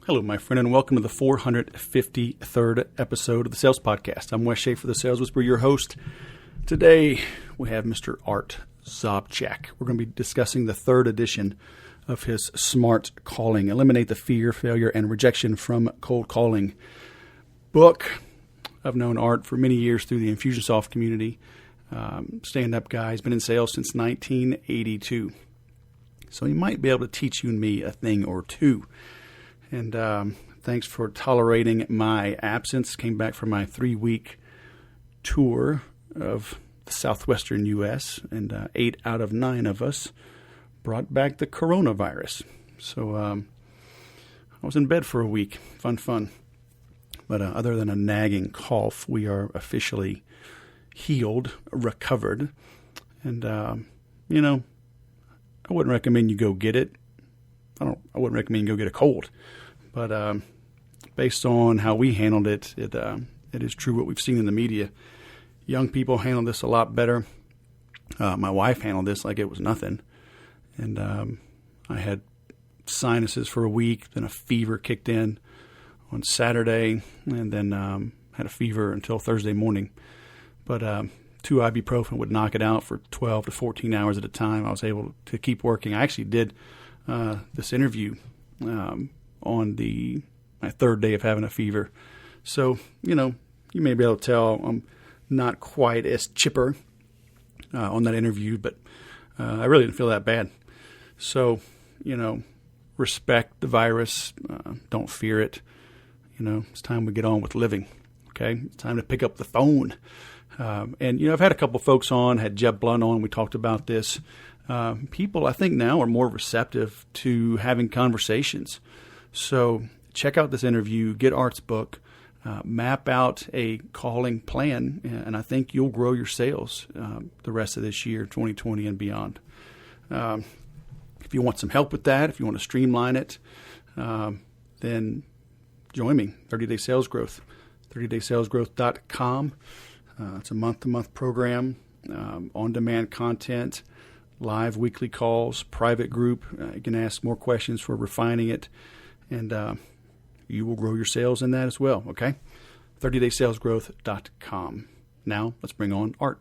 Hello, my friend, and welcome to the 453rd episode of the Sales Podcast. I'm Wes Schaefer, the Sales Whisperer, your host. Today, we have Mr. Art Sobczak. We're going to be discussing the third edition of his Smart Calling, Eliminate the Fear, Failure, and Rejection from Cold Calling book. I've known Art for many years through the Infusionsoft community. Stand-up guy. He's been in sales since 1982. So he might be able to teach you and me a thing or two. And thanks for tolerating my absence. Came back from my 3-week tour of the southwestern U.S., and 8 out of 9 of us brought back the coronavirus. So I was in bed for a week. Fun. But other than a nagging cough, we are officially healed, recovered. And, I wouldn't recommend you go get it. I wouldn't recommend you go get a cold. But based on how we handled it, it is true what we've seen in the media. Young people handle this a lot better. My wife handled this like it was nothing. And I had sinuses for a week, then a fever kicked in on Saturday, and then had a fever until Thursday morning. But 2 ibuprofen would knock it out for 12 to 14 hours at a time. I was able to keep working. I actually did this interview on my 3rd day of having a fever. So, you may be able to tell I'm not quite as chipper on that interview, but I really didn't feel that bad. So, respect the virus. Don't fear it. It's time we get on with living. Okay? It's time to pick up the phone. And I've had a couple folks on, had Jeb Blunt on. We talked about this. People, I think, now are more receptive to having conversations. So check out this interview, get Art's book, map out a calling plan, and I think you'll grow your sales the rest of this year, 2020 and beyond. If you want some help with that, if you want to streamline it, then join me, 30-Day Sales Growth, 30daysalesgrowth.com. It's a month-to-month program, on-demand content, live weekly calls, private group. You can ask more questions for refining it, and you will grow your sales in that as well, okay? 30daysalesgrowth.com. Now, let's bring on Art.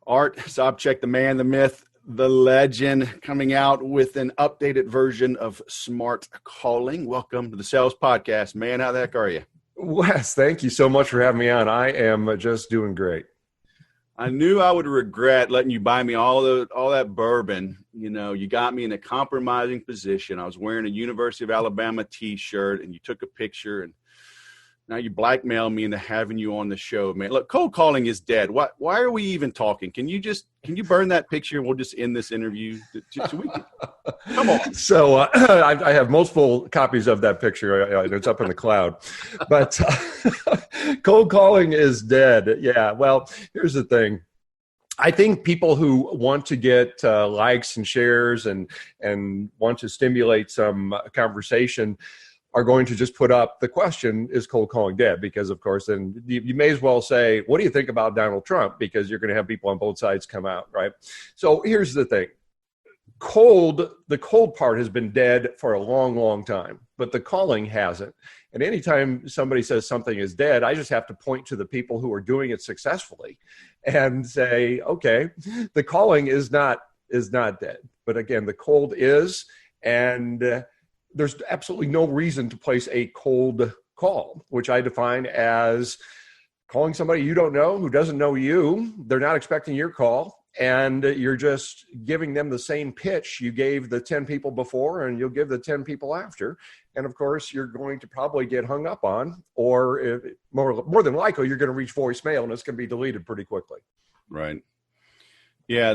Art Sobczak, the man, the myth, the legend, coming out with an updated version of Smart Calling. Welcome to the Sales Podcast, man. How the heck are you? Wes, thank you so much for having me on. I am just doing great. I knew I would regret letting you buy me all that bourbon. You got me in a compromising position. I was wearing a University of Alabama T-shirt, and you took a picture, and now you blackmailed me into having you on the show, man. Look, cold calling is dead. Why are we even talking? Can you burn that picture and we'll just end this interview? Come on. So I have multiple copies of that picture. It's up in the cloud. But cold calling is dead. Yeah. Well, here's the thing. I think people who want to get likes and shares and want to stimulate some conversation are going to just put up the question, is cold calling dead? Because, of course, then you may as well say, what do you think about Donald Trump? Because you're going to have people on both sides come out, right? So here's the thing. The cold part has been dead for a long, long time, but the calling hasn't. And anytime somebody says something is dead, I just have to point to the people who are doing it successfully and say, okay, the calling is not dead. But again, the cold is, and there's absolutely no reason to place a cold call, which I define as calling somebody you don't know, who doesn't know you. They're not expecting your call, and you're just giving them the same pitch you gave the 10 people before, and you'll give the 10 people after. And of course, you're going to probably get hung up on, or more than likely, you're going to reach voicemail, and it's going to be deleted pretty quickly. Right. Yeah.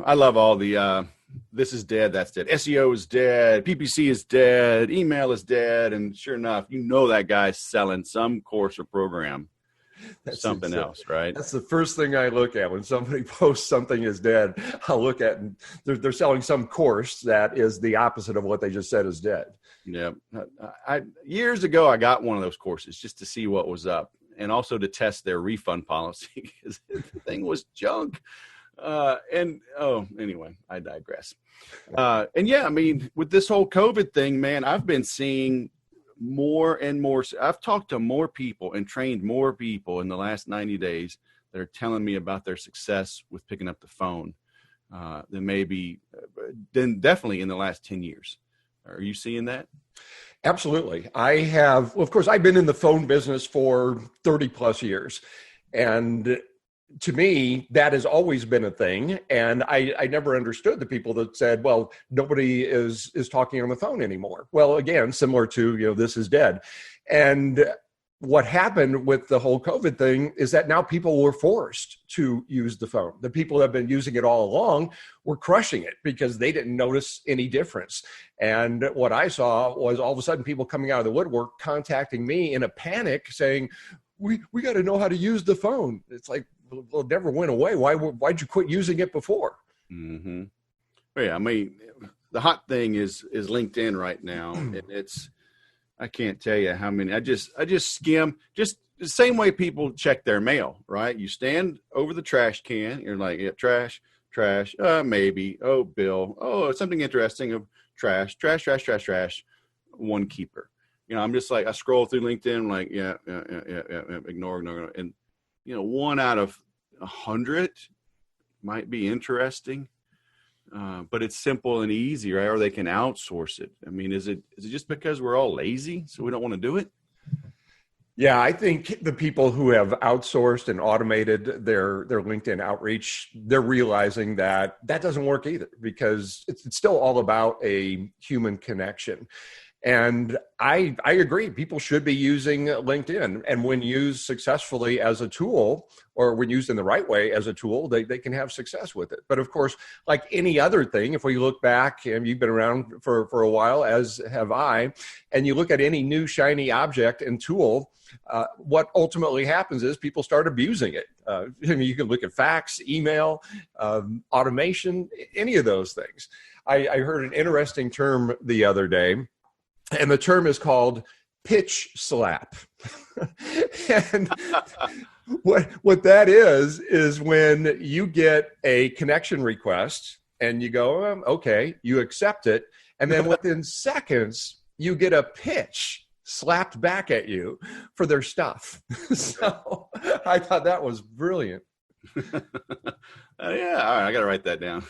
I love all the, this is dead, that's dead. SEO is dead. PPC is dead. Email is dead. And sure enough, that guy's selling some course or program. That's something else, right? That's the first thing I look at when somebody posts something is dead. I'll look at, and they're selling some course that is the opposite of what they just said is dead. Yeah. Years ago, I got one of those courses just to see what was up, and also to test their refund policy because the thing was junk. Anyway, I digress. And yeah, I mean, with this whole COVID thing, man, I've been seeing more and more. I've talked to more people and trained more people in the last 90 days that are telling me about their success with picking up the phone than definitely in the last 10 years. Are you seeing that? Absolutely. I have, well, of course, I've been in the phone business for 30 plus years. And to me, that has always been a thing. And I never understood the people that said, well, nobody is talking on the phone anymore. Well, again, similar to, this is dead. And what happened with the whole COVID thing is that now people were forced to use the phone. The people that have been using it all along were crushing it because they didn't notice any difference. And what I saw was all of a sudden people coming out of the woodwork contacting me in a panic saying, we got to know how to use the phone. It's like, well, it never went away. Why'd you quit using it before? Mm-hmm. Well, yeah, I mean, the hot thing is LinkedIn right now. And I can't tell you how many. I just skim, just the same way people check their mail, right? You stand over the trash can. You're like, yeah, trash, maybe. Oh, bill. Oh, something interesting of trash. One keeper. I'm just like, I scroll through LinkedIn, I'm like, yeah, ignore. And, 1 out of 100 might be interesting. But it's simple and easy, right? Or they can outsource it. I mean, is it just because we're all lazy, so we don't want to do it? Yeah, I think the people who have outsourced and automated their LinkedIn outreach, they're realizing that doesn't work either, because it's still all about a human connection. And I agree, people should be using LinkedIn, and when used successfully as a tool, or when used in the right way as a tool, they can have success with it. But of course, like any other thing, if we look back, and you've been around for a while, as have I, and you look at any new shiny object and tool, what ultimately happens is people start abusing it. I mean, you can look at fax, email, automation, any of those things. I heard an interesting term the other day, and the term is called pitch slap. And what that is when you get a connection request and you go, okay, you accept it. And then within seconds, you get a pitch slapped back at you for their stuff. So I thought that was brilliant. Yeah, all right, I got to write that down.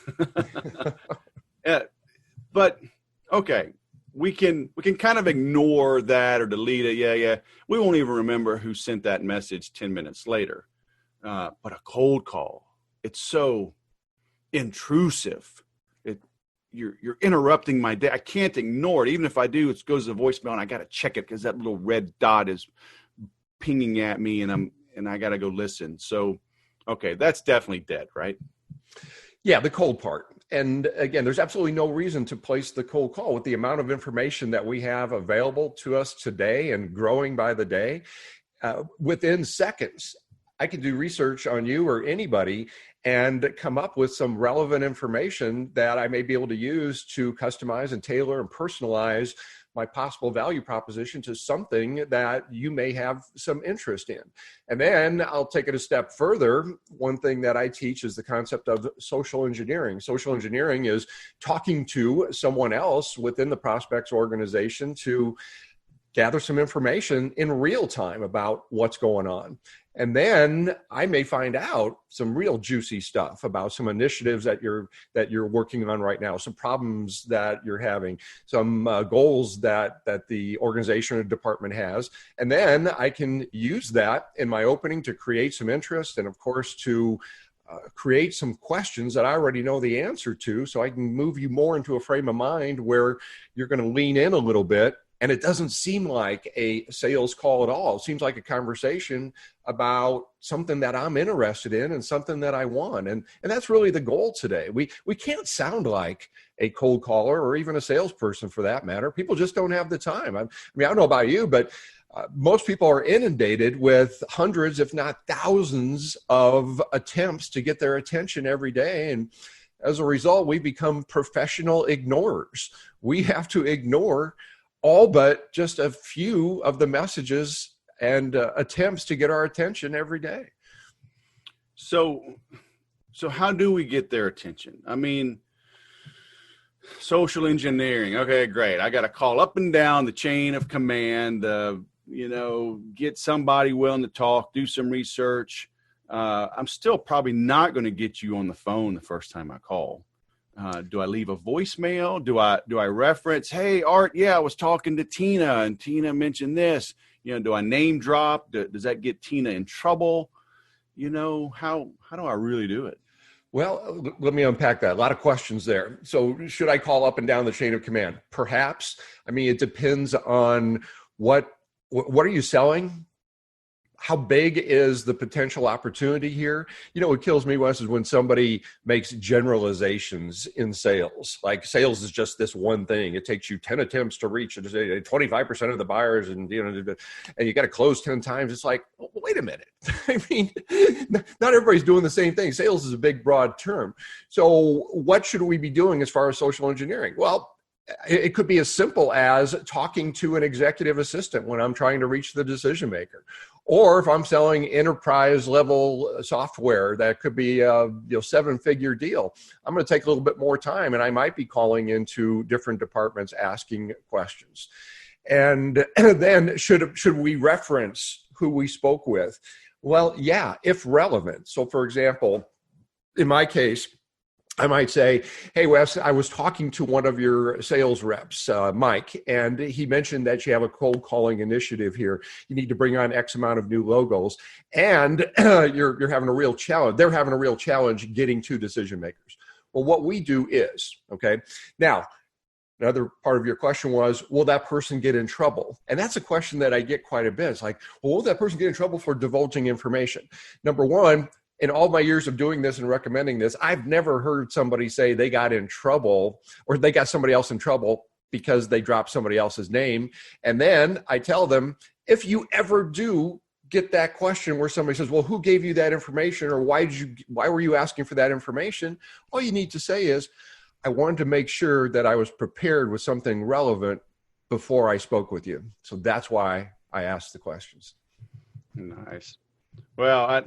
Yeah, but okay. We can kind of ignore that or delete it. Yeah. We won't even remember who sent that message 10 minutes later. But a cold call, it's so intrusive. You're interrupting my day. I can't ignore it. Even if I do, it goes to voicemail, and I got to check it because that little red dot is pinging at me, and I got to go listen. So, okay, that's definitely dead, right? Yeah, the cold part. And again, there's absolutely no reason to place the cold call with the amount of information that we have available to us today and growing by the day. Within seconds, I can do research on you or anybody and come up with some relevant information that I may be able to use to customize and tailor and personalize my possible value proposition to something that you may have some interest in. And then I'll take it a step further. One thing that I teach is the concept of social engineering. Social engineering is talking to someone else within the prospect's organization to gather some information in real time about what's going on. And then I may find out some real juicy stuff about some initiatives that you're working on right now, some problems that you're having, some goals that the organization or department has. And then I can use that in my opening to create some interest, and of course to create some questions that I already know the answer to, so I can move you more into a frame of mind where you're going to lean in a little bit. And it doesn't seem like a sales call at all. It seems like a conversation about something that I'm interested in and something that I want. And that's really the goal today. We can't sound like a cold caller or even a salesperson for that matter. People just don't have the time. I mean, I don't know about you, but most people are inundated with hundreds, if not thousands, of attempts to get their attention every day. And as a result, we become professional ignorers. We have to ignore all but just a few of the messages and attempts to get our attention every day. So how do we get their attention? I mean, Social engineering. Okay, great. I got to call up and down the chain of command, get somebody willing to talk, do some research. I'm still probably not going to get you on the phone the first time I call. Do I leave a voicemail? Do I reference, hey, Art, yeah, I was talking to Tina and Tina mentioned this. Do I name drop? Does that get Tina in trouble? How do I really do it? Well, let me unpack that. A lot of questions there. So should I call up and down the chain of command? Perhaps. I mean, it depends on what are you selling? How big is the potential opportunity here? What kills me, Wes, is when somebody makes generalizations in sales. Like sales is just this one thing. It takes you 10 attempts to reach 25% of the buyers, and you got to close 10 times. It's like, well, wait a minute. I mean, not everybody's doing the same thing. Sales is a big, broad term. So what should we be doing as far as social engineering? Well, it could be as simple as talking to an executive assistant when I'm trying to reach the decision maker. Or if I'm selling enterprise level software, that could be a 7-figure deal. I'm going to take a little bit more time, and I might be calling into different departments asking questions. And then should we reference who we spoke with? Well, yeah, if relevant. So for example, in my case, I might say, hey, Wes, I was talking to one of your sales reps, Mike, and he mentioned that you have a cold calling initiative here. You need to bring on X amount of new logos, and you're having a real challenge. They're having a real challenge getting to decision makers. Well, what we do is, okay, now, another part of your question was, will that person get in trouble? And that's a question that I get quite a bit. It's like, well, will that person get in trouble for divulging information? Number one, in all my years of doing this and recommending this, I've never heard somebody say they got in trouble or they got somebody else in trouble because they dropped somebody else's name. And then I tell them, if you ever do get that question where somebody says, well, who gave you that information, or why were you asking for that information? All you need to say is, I wanted to make sure that I was prepared with something relevant before I spoke with you. So that's why I asked the questions. Nice. Well,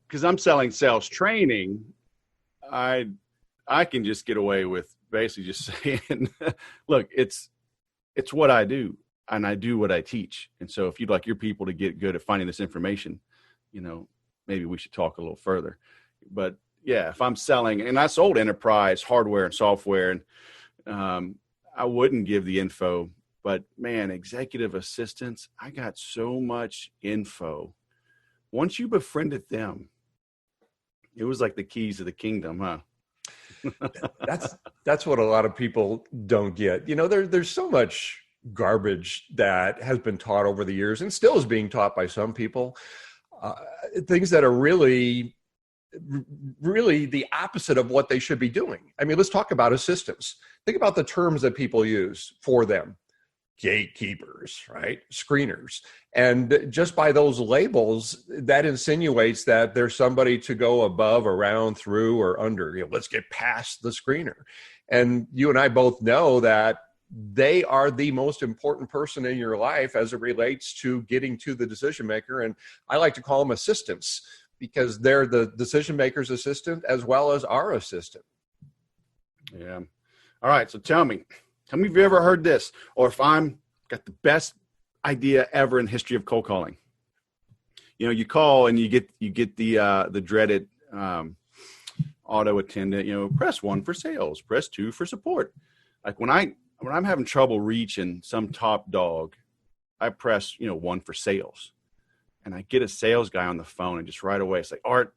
because I'm selling sales training, I can just get away with basically just saying, look, it's what I do, and I do what I teach. And so if you'd like your people to get good at finding this information, maybe we should talk a little further. But yeah, if I'm selling, and I sold enterprise hardware and software, and I wouldn't give the info, but man, executive assistants, I got so much info. Once you befriended them, it was like the keys to the kingdom, huh? That's what a lot of people don't get. There's so much garbage that has been taught over the years and still is being taught by some people. Things that are really the opposite of what they should be doing. I mean, let's talk about assistants. Think about the terms that people use for them. Gatekeepers, right? Screeners. And just by those labels, that insinuates that there's somebody to go above, around, through, or under. Let's get past the screener. And you and I both know that they are the most important person in your life as it relates to getting to the decision maker. And I like to call them assistants because they're the decision maker's assistant as well as our assistant. Yeah. All right. So tell me if you ever heard this, or if I'm got the best idea ever in history of cold calling. You call and you get the dreaded auto attendant. Press 1 for sales, press 2 for support. Like when I'm having trouble reaching some top dog, I press 1 for sales, and I get a sales guy on the phone, and just right away it's like, Art,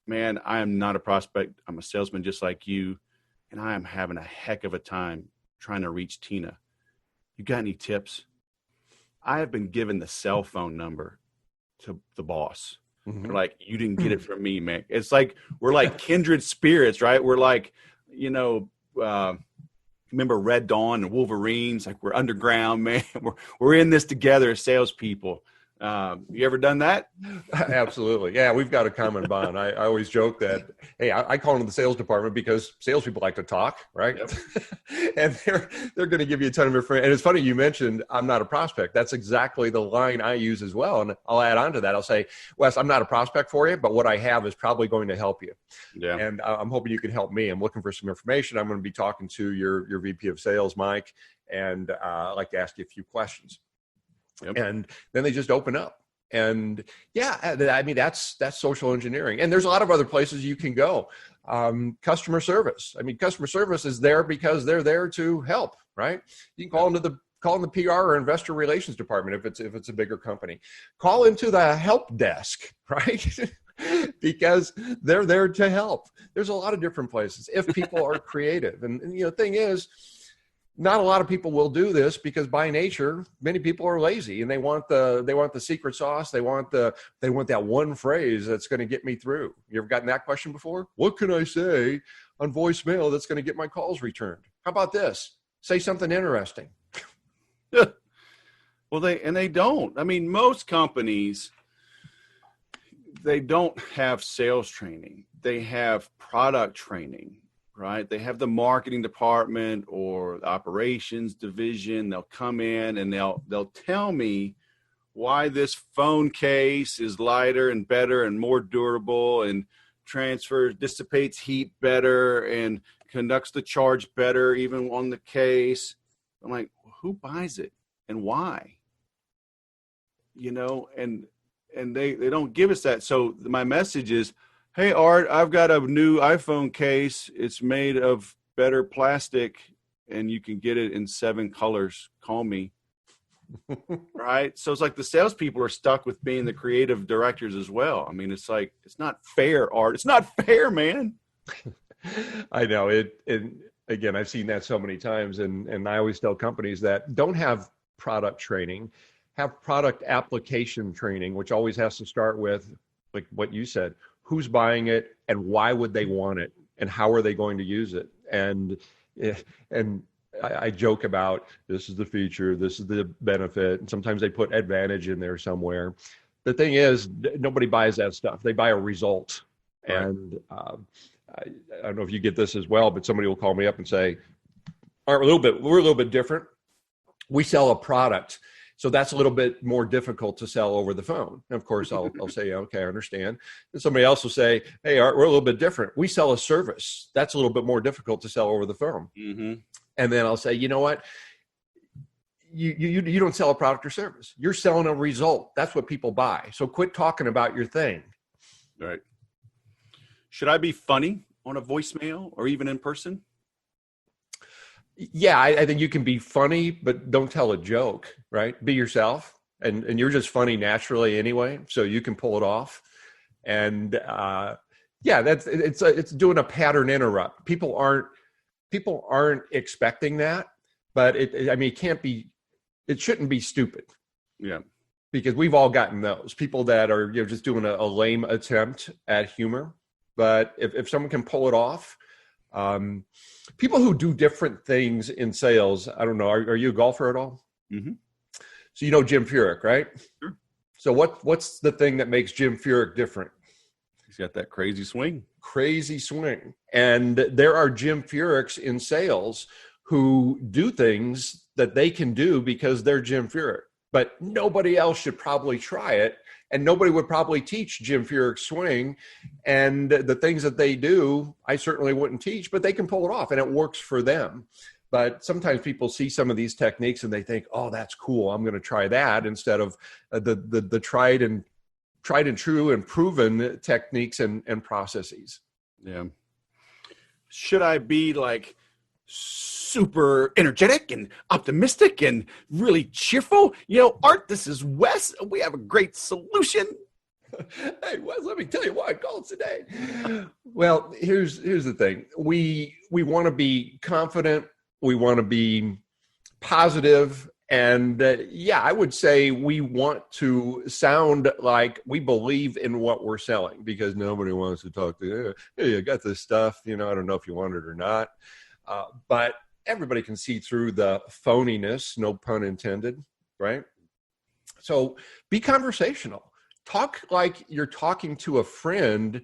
man, I am not a prospect. I'm a salesman just like you, and I am having a heck of a time trying to reach Tina. You got any tips? I have been given the cell phone number to the boss. Mm-hmm. They're like, you didn't get it from me, man. It's like, we're like kindred spirits, right? We're like, remember Red Dawn and Wolverines? Like, we're underground, man. We're in this together as salespeople. You ever done that? Absolutely. Yeah, we've got a common bond. I always joke that, hey, I call into the sales department because salespeople like to talk, right? Yep. And they're going to give you a ton of information. And it's funny you mentioned I'm not a prospect. That's exactly the line I use as well. And I'll add on to that. I'll say, Wes, I'm not a prospect for you, but what I have is probably going to help you. Yeah. And I'm hoping you can help me. I'm looking for some information. I'm going to be talking to your VP of sales, Mike, and I'd like to ask you a few questions. Yep. And then they just open up. And yeah, I mean, that's social engineering. And there's a lot of other places you can go. Customer service. I mean, customer service is there because they're there to help, right? You can call in the PR or investor relations department if it's a bigger company. Call into the help desk, right? Because they're there to help. There's a lot of different places if people are creative. And the thing is, not a lot of people will do this because by nature, many people are lazy and they want the secret sauce. They want that one phrase that's going to get me through. You ever gotten that question before? What can I say on voicemail that's going to get my calls returned? How about this? Say something interesting. Well, they don't. I mean, most companies, they don't have sales training. They have product training. Right? They have the marketing department or the operations division. They'll come in and they'll tell me why this phone case is lighter and better and more durable and dissipates heat better and conducts the charge better even on the case. I'm like, who buys it and why? And they don't give us that. So my message is, hey, Art, I've got a new iPhone case. It's made of better plastic, and you can get it in 7 colors. Call me. Right? So it's like the salespeople are stuck with being the creative directors as well. I mean, it's like, it's not fair, Art. It's not fair, man. I know it. And again, I've seen that so many times. And I always tell companies that don't have product training, have product application training, which always has to start with, like what you said, who's buying it and why would they want it and how are they going to use it? And I joke about this is the feature, this is the benefit, and sometimes they put advantage in there somewhere. The thing is, nobody buys that stuff. They buy a result. Right. And I don't know if you get this as well, but somebody will call me up and say, we're a little bit different. We sell a product. So that's a little bit more difficult to sell over the phone. And of course, I'll say, okay, I understand. And somebody else will say, hey, Art, we're a little bit different. We sell a service. That's a little bit more difficult to sell over the phone. Mm-hmm. And then I'll say, you know what? You don't sell a product or service. You're selling a result. That's what people buy. So quit talking about your thing. Right. Should I be funny on a voicemail or even in person? Yeah, I think you can be funny, but don't tell a joke, right? Be yourself. And you're just funny naturally anyway, so you can pull it off. And it's doing a pattern interrupt. People aren't expecting that, but it shouldn't be stupid. Yeah. Because we've all gotten those people that are just doing a lame attempt at humor. But if someone can pull it off, people who do different things in sales, I don't know, are you a golfer at all? Mm-hmm. So you know Jim Furyk, right? Sure. So what's the thing that makes Jim Furyk different? He's got that crazy swing. Crazy swing. And there are Jim Furyks in sales who do things that they can do because they're Jim Furyk. But nobody else should probably try it. And nobody would probably teach Jim Furyk's swing. And the things that they do, I certainly wouldn't teach, but they can pull it off and it works for them. But sometimes people see some of these techniques and they think, oh, that's cool, I'm going to try that, instead of the tried and true and proven techniques and processes. Yeah. Should I be like super energetic and optimistic and really cheerful? Art, this is Wes. We have a great solution. Hey, Wes, let me tell you why I called today. Well, here's the thing. We want to be confident. We want to be positive. And I would say we want to sound like we believe in what we're selling, because nobody wants to talk to, hey, I got this stuff, I don't know if you want it or not. But everybody can see through the phoniness, no pun intended, right? So be conversational. Talk like you're talking to a friend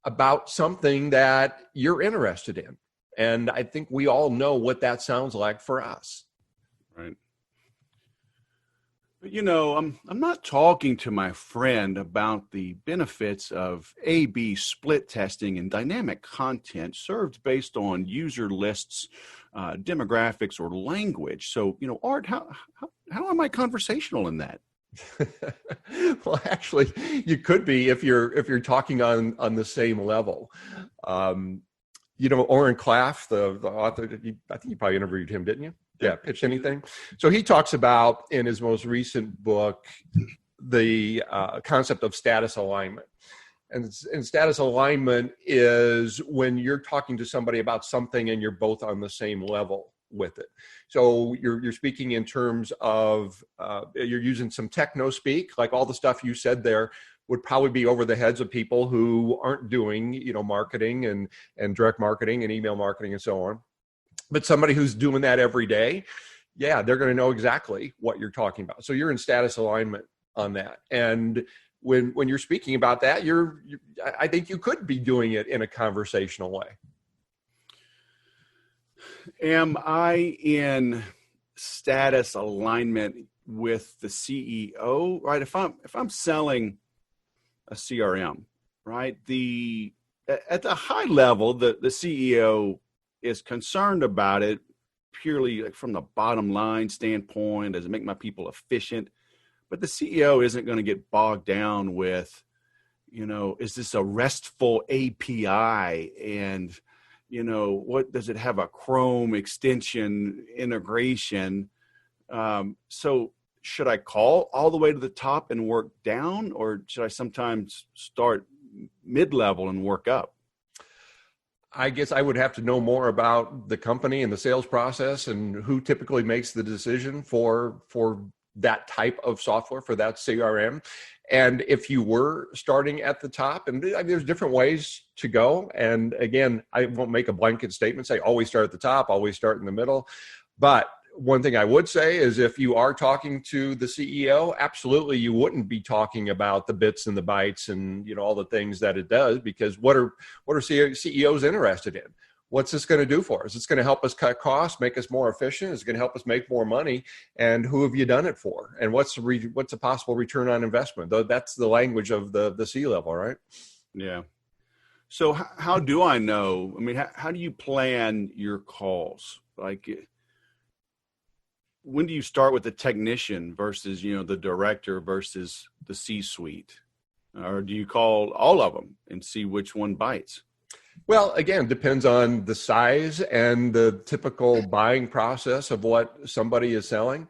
about something that you're interested in. And I think we all know what that sounds like for us. Right. But I'm not talking to my friend about the benefits of A/B split testing and dynamic content served based on user lists, demographics, or language. So, Art, how am I conversational in that? Well, actually, you could be if you're talking on the same level. Oren Klaff, the author, I think you probably interviewed him, didn't you? Yeah, Pitch Anything. So he talks about in his most recent book the concept of status alignment. And status alignment is when you're talking to somebody about something and you're both on the same level with it. So you're speaking in terms of you're using some techno speak, like all the stuff you said there would probably be over the heads of people who aren't doing marketing and direct marketing and email marketing and so on. But somebody who's doing that every day, yeah, they're going to know exactly what you're talking about. So you're in status alignment on that. And when you're speaking about that, I think you could be doing it in a conversational way. Am I in status alignment with the CEO? Right? If I'm selling a CRM, right? At the high level, the CEO is concerned about it purely like from the bottom line standpoint. Does it make my people efficient? But the CEO isn't going to get bogged down with, is this a RESTful API? And, what does it have, a Chrome extension integration? So should I call all the way to the top and work down, or should I sometimes start mid-level and work up? I guess I would have to know more about the company and the sales process and who typically makes the decision for that type of software, for that CRM. And if you were starting at the top, and there's different ways to go. And again, I won't make a blanket statement, say always start at the top, always start in the middle. But one thing I would say is if you are talking to the CEO, absolutely you wouldn't be talking about the bits and the bytes and all the things that it does, because what are CEOs interested in? What's this going to do for us? It's going to help us cut costs, make us more efficient. It's going to help us make more money. And who have you done it for? And what's a possible return on investment? That's the language of the C-level, right? Yeah. So how do I know? I mean, how do you plan your calls? Like, when do you start with the technician versus, the director versus the C-suite? Or do you call all of them and see which one bites? Well, again, depends on the size and the typical buying process of what somebody is selling.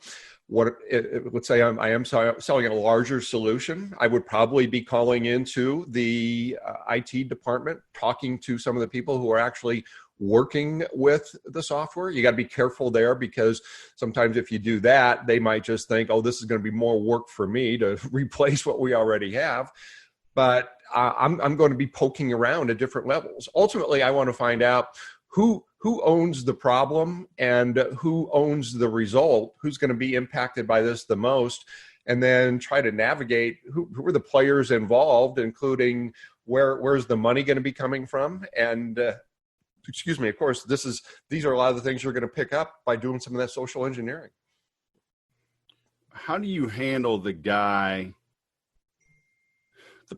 Let's say I am selling a larger solution, I would probably be calling into the IT department, talking to some of the people who are actually working with the software. You got to be careful there, because sometimes if you do that, they might just think, oh, this is going to be more work for me to replace what we already have. But I'm going to be poking around at different levels. Ultimately, I want to find out who owns the problem and who owns the result, who's going to be impacted by this the most, and then try to navigate who are the players involved, including where's the money going to be coming from. And of course, these are a lot of the things you're going to pick up by doing some of that social engineering. How do you handle the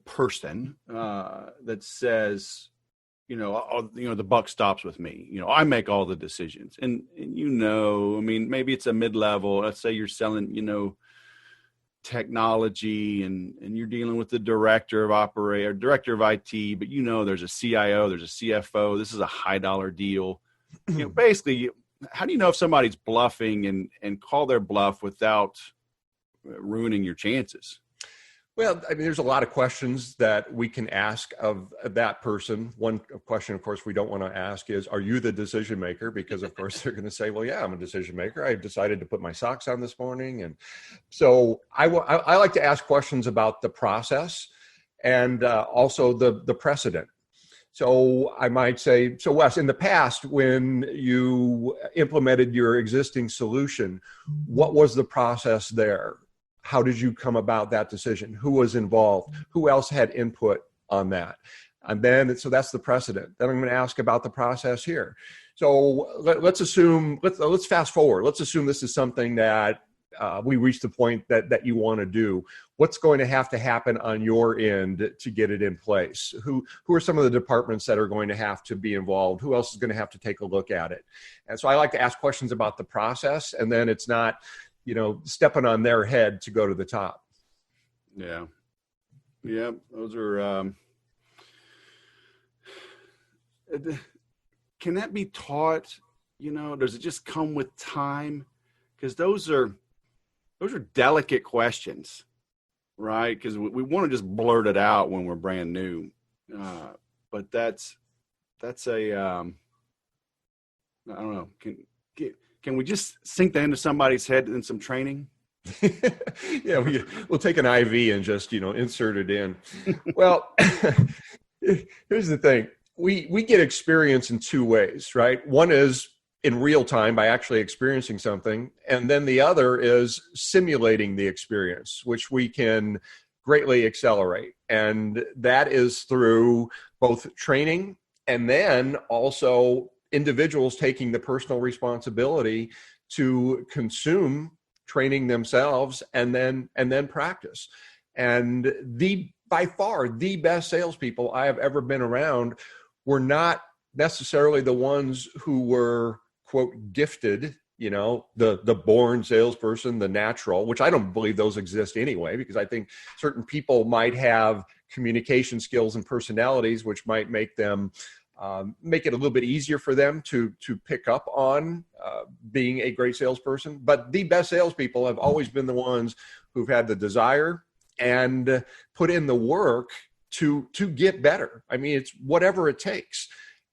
person that says, the buck stops with me. I make all the decisions, and maybe it's a mid-level. Let's say you're selling, technology, and you're dealing with the director of IT, but there's a CIO, there's a CFO. This is a high-dollar deal. Basically, how do you know if somebody's bluffing and call their bluff without ruining your chances? Well, there's a lot of questions that we can ask of that person. One question, of course, we don't want to ask is, are you the decision maker? Because, of course, they're going to say, well, yeah, I'm a decision maker. I decided to put my socks on this morning. And so I like to ask questions about the process and also the precedent. So I might say, so Wes, in the past, when you implemented your existing solution, what was the process there? How did you come about that decision? Who was involved? Who else had input on that? And then, so that's the precedent. Then I'm going to ask about the process here. So let's assume, let's fast forward. Let's assume this is something that we reach the point that you want to do. What's going to happen on your end to get it in place? Who are some of the departments that are going to have to be involved? Who else is going to have to take a look at it? And so I like to ask questions about the process, and then it's not, stepping on their head to go to the top. Yeah. Yeah. Those are, can that be taught? Does it just come with time? Because those are delicate questions, right? Because we want to just blurt it out when we're brand new, but that's a I don't know. Can we just sink that into somebody's head in some training? Yeah, we'll take an IV and just insert it in. Well, here's the thing. We get experience in two ways, right? One is in real time by actually experiencing something. And then the other is simulating the experience, which we can greatly accelerate. And that is through both training and then also individuals taking the personal responsibility to consume training themselves and then practice. And by far the best salespeople I have ever been around were not necessarily the ones who were, quote, gifted, the born salesperson, the natural, which I don't believe those exist anyway, because I think certain people might have communication skills and personalities, which might make them make it a little bit easier for them to pick up on being a great salesperson. But the best salespeople have always been the ones who've had the desire and put in the work to get better. I mean, it's whatever it takes.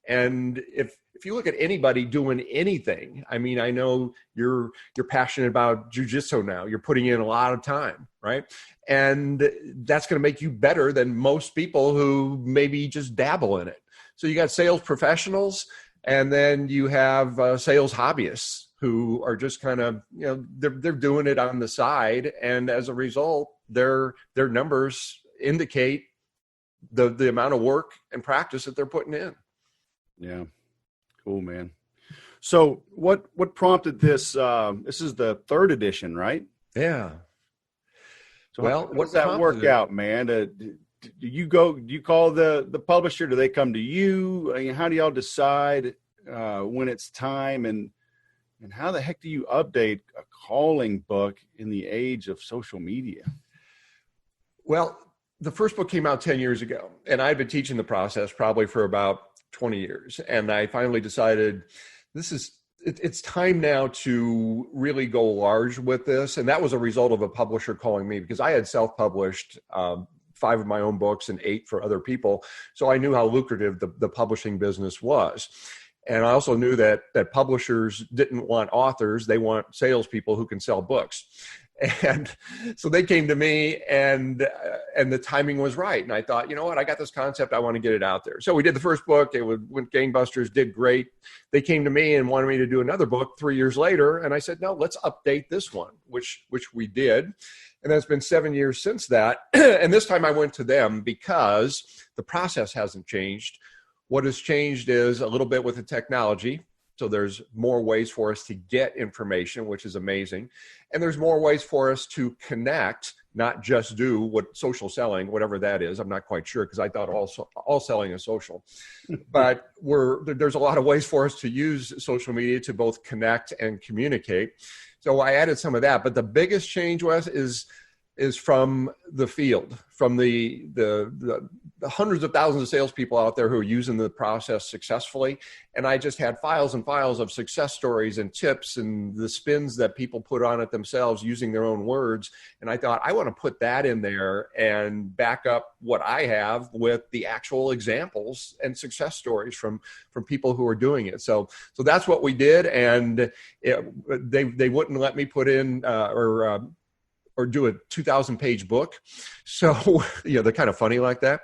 And if you look at anybody doing anything, I mean, I know you're passionate about jujitsu now. You're putting in a lot of time, right? And that's going to make you better than most people who maybe just dabble in it. So you got sales professionals, and then you have sales hobbyists who are just kind of, they're doing it on the side, and as a result, their numbers indicate the amount of work and practice that they're putting in. Yeah. Cool, man. So what prompted this? This is the 3rd edition, right? Yeah. So how does that work out, man? Do you call the publisher? Do they come to you? I mean, how do y'all decide when it's time? And how the heck do you update a calling book in the age of social media? Well, the first book came out 10 years ago, and I'd been teaching the process probably for about 20 years. And I finally decided it's time now to really go large with this. And that was a result of a publisher calling me, because I had self-published 5 of my own books and 8 for other people. So I knew how lucrative the publishing business was. And I also knew that publishers didn't want authors. They want salespeople who can sell books. And so they came to me, and the timing was right. And I thought, you know what, I got this concept. I want to get it out there. So we did the first book. It went gangbusters, did great. They came to me and wanted me to do another book 3 years later. And I said, no, let's update this one, which we did. And that's been 7 years since that. And this time I went to them because the process hasn't changed. What has changed is a little bit with the technology. So there's more ways for us to get information, which is amazing. And there's more ways for us to connect, not just do what social selling, whatever that is. I'm not quite sure, because I thought all selling is social. But there's a lot of ways for us to use social media to both connect and communicate. So I added some of that. But the biggest change, Wes, is from the field, from the hundreds of thousands of salespeople out there who are using the process successfully. And I just had files and files of success stories and tips and the spins that people put on it themselves using their own words. And I thought, I want to put that in there and back up what I have with the actual examples and success stories from people who are doing it. So that's what we did. And they wouldn't let me put in or do a 2,000 page book. So, they're kind of funny like that.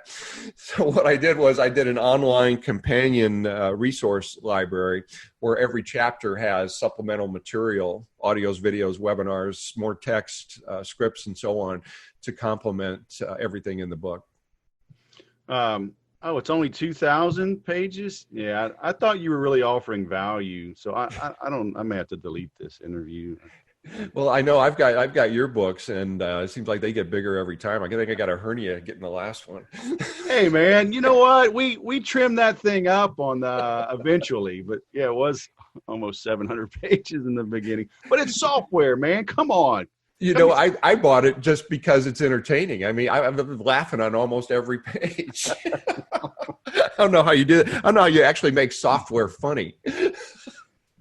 So what I did was I did an online companion resource library where every chapter has supplemental material, audios, videos, webinars, more text, scripts, and so on to complement everything in the book. It's only 2,000 pages. Yeah, I thought you were really offering value. So I may have to delete this interview. Well, I know I've got your books, and it seems like they get bigger every time. I think I got a hernia getting the last one. Hey, man, you know what? We trimmed that thing up on eventually, but yeah, it was almost 700 pages in the beginning. But it's software, man. Come on. I bought it just because it's entertaining. I mean, I'm laughing on almost every page. I don't know how you do it. I don't know how you actually make software funny.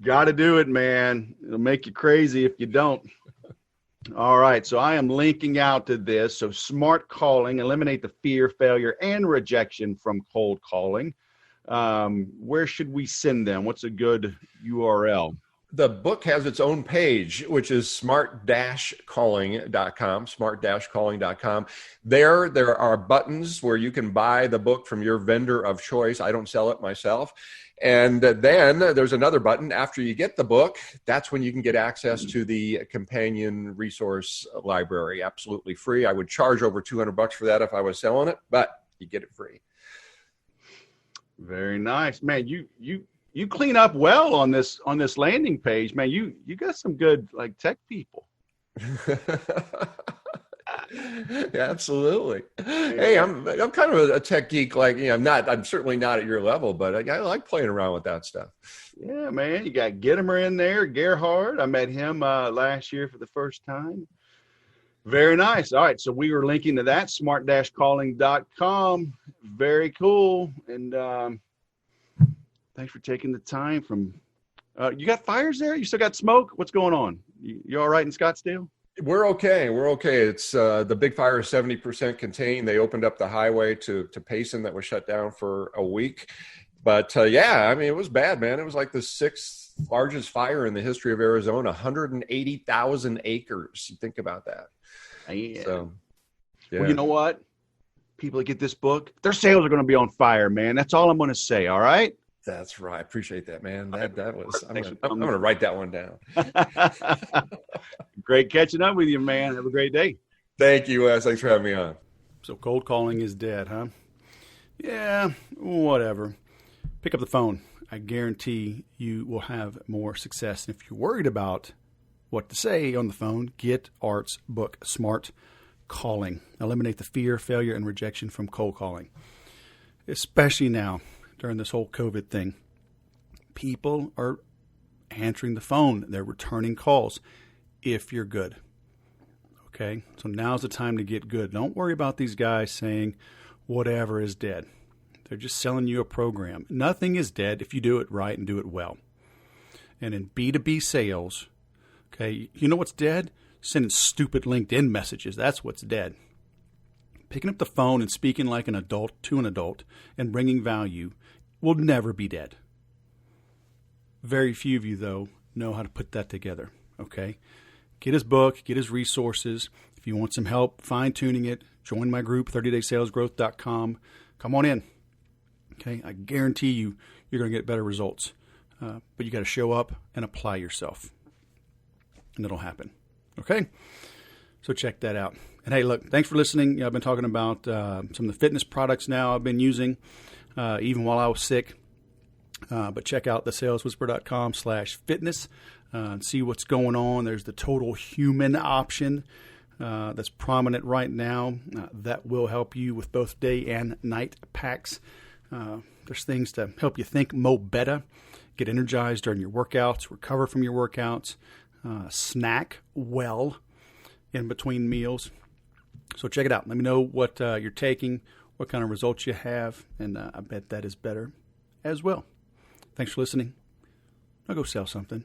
Got to do it, man. It'll make you crazy if you don't. All right. So I am linking out to this. So smart calling, eliminate the fear, failure, and rejection from cold calling. Where should we send them? What's a good URL? The book has its own page, which is smart-calling.com, smart-calling.com. There are buttons where you can buy the book from your vendor of choice. I don't sell it myself. And then there's another button after you get the book. That's when you can get access to the companion resource library, absolutely free. I would charge over $200 for that if I was selling it, but you get it free. Very nice, man. You clean up well on this landing page, man. You got some good tech people. Yeah, absolutely. Hey, I'm kind of a tech geek. I'm certainly not at your level, but I like playing around with that stuff. Yeah, man. You got Gittimer in there, Gerhard. I met him last year for the first time. Very nice. All right, so we were linking to that, smart-calling.com. Very cool. And thanks for taking the time from. You got fires there? You still got smoke? What's going on? You all right in Scottsdale? We're okay. It's the big fire is 70% contained. They opened up the highway to Payson that was shut down for a week. But it was bad, man. It was like the 6th largest fire in the history of Arizona, 180,000 acres. You think about that. Yeah. So, yeah. Well, you know what? People that get this book, their sales are going to be on fire, man. That's all I'm going to say. All right. That's right. I appreciate that, man. That was. I'm going to write that one down. Great catching up with you, man. Have a great day. Thank you, Wes. Thanks for having me on. So cold calling is dead, huh? Yeah, whatever. Pick up the phone. I guarantee you will have more success. And if you're worried about what to say on the phone, get Art's book, Smart Calling. Eliminate the fear, failure, and rejection from cold calling. Especially now, during this whole COVID thing. People are answering the phone. They're returning calls if you're good. Okay? So now's the time to get good. Don't worry about these guys saying whatever is dead. They're just selling you a program. Nothing is dead if you do it right and do it well. And in B2B sales, okay, you know what's dead? Sending stupid LinkedIn messages. That's what's dead. Picking up the phone and speaking like an adult to an adult and bringing value will never be dead. Very few of you, though, know how to put that together, okay? Get his book, get his resources. If you want some help fine-tuning it, join my group, 30daysalesgrowth.com. Come on in, okay? I guarantee you're going to get better results. But you got to show up and apply yourself, and it'll happen, okay? So check that out. And hey, look, thanks for listening. I've been talking about some of the fitness products now I've been using, even while I was sick. But check out thesaleswhisper.com/fitness and see what's going on. There's the total human option that's prominent right now. That will help you with both day and night packs. There's things to help you think mo better, get energized during your workouts, recover from your workouts, snack well in between meals. So check it out. Let me know what you're taking, what kind of results you have, and I bet that is better as well. Thanks for listening. Now go sell something.